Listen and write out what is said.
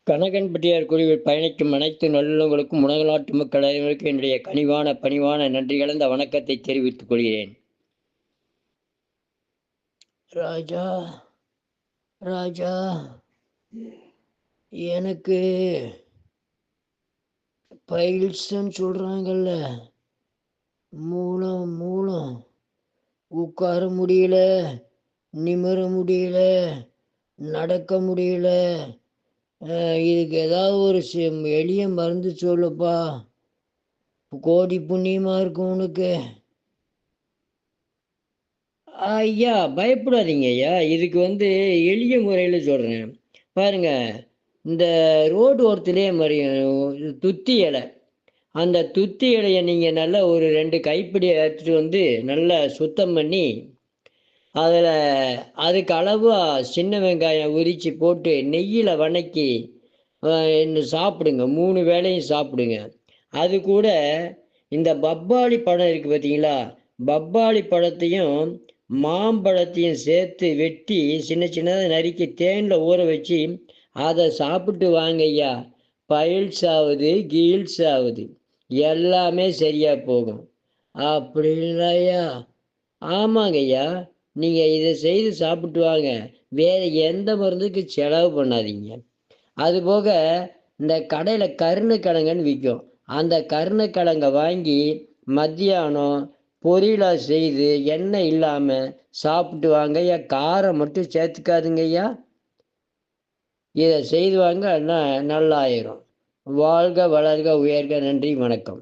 கனகன்பட்டியார் குழுவில் பயணிக்கும் அனைத்து நல்லுள்ளங்களுக்கும் உலகநாட்டு மக்கள் அனைவருக்கும் என்னுடைய கனிவான பணிவான நன்றி கலந்த வணக்கத்தை தெரிவித்துக் கொள்கிறேன். ராஜா ராஜா எனக்கு பைல்ஸ்ன்னு சொல்றாங்கல்ல, மூலம் உட்கார முடியல, நிமிர முடியல, நடக்க முடியல. இதுக்கு ஏதாவது ஒரு எளிய மருந்து சொல்லுப்பா, கோடி புண்ணியமா இருக்கும் உனக்கு. ஐயா பயப்படாதீங்க ஐயா, இதுக்கு எளிய முறையில் சொல்கிறேன் பாருங்க. இந்த ரோடு ஓரத்துலேயே மாதிரி துத்தி இலை, அந்த துத்தி இலையை நீங்கள் நல்லா ஒரு 2 கைப்பிடி எடுத்துகிட்டு நல்லா சுத்தம் பண்ணி அதில் அதுக்கு அளவாக சின்ன வெங்காயம் உரித்து போட்டு நெய்யில் வணக்கி சாப்பிடுங்க. 3 வேளையும் சாப்பிடுங்க. அது கூட இந்த பப்பாளி பழம் இருக்குது பார்த்தீங்களா, பப்பாளி பழத்தையும் மாம்பழத்தையும் சேர்த்து வெட்டி சின்ன சின்னதாக நறுக்கி தேனில் ஊற வச்சு அதை சாப்பிட்டு வாங்க ஐயா. பைல்ஸ் ஆகுது, கீல்ஸ் ஆகுது, எல்லாமே சரியாக போகும். அப்படி இல்லையா? ஆமாங்க ஐயா, நீங்கள் இதை செய்து சாப்பிட்டு வாங்க. வேறு எந்த மருந்துக்கு செலவு பண்ணாதீங்க. அதுபோக இந்த கடையில் கருணக்கிழங்குன்னு விற்கும், அந்த கருணக்கிழங்கை வாங்கி மத்தியானம் பொரியலாக செய்து எண்ணெய் இல்லாமல் சாப்பிட்டு வாங்க ஐயா. காரம் மட்டும் சேர்த்துக்காதுங்க ஐயா. இதை செய்து வாங்க, நல்லாயிரும். வாழ்க வளர்க உயர்க. நன்றி, வணக்கம்.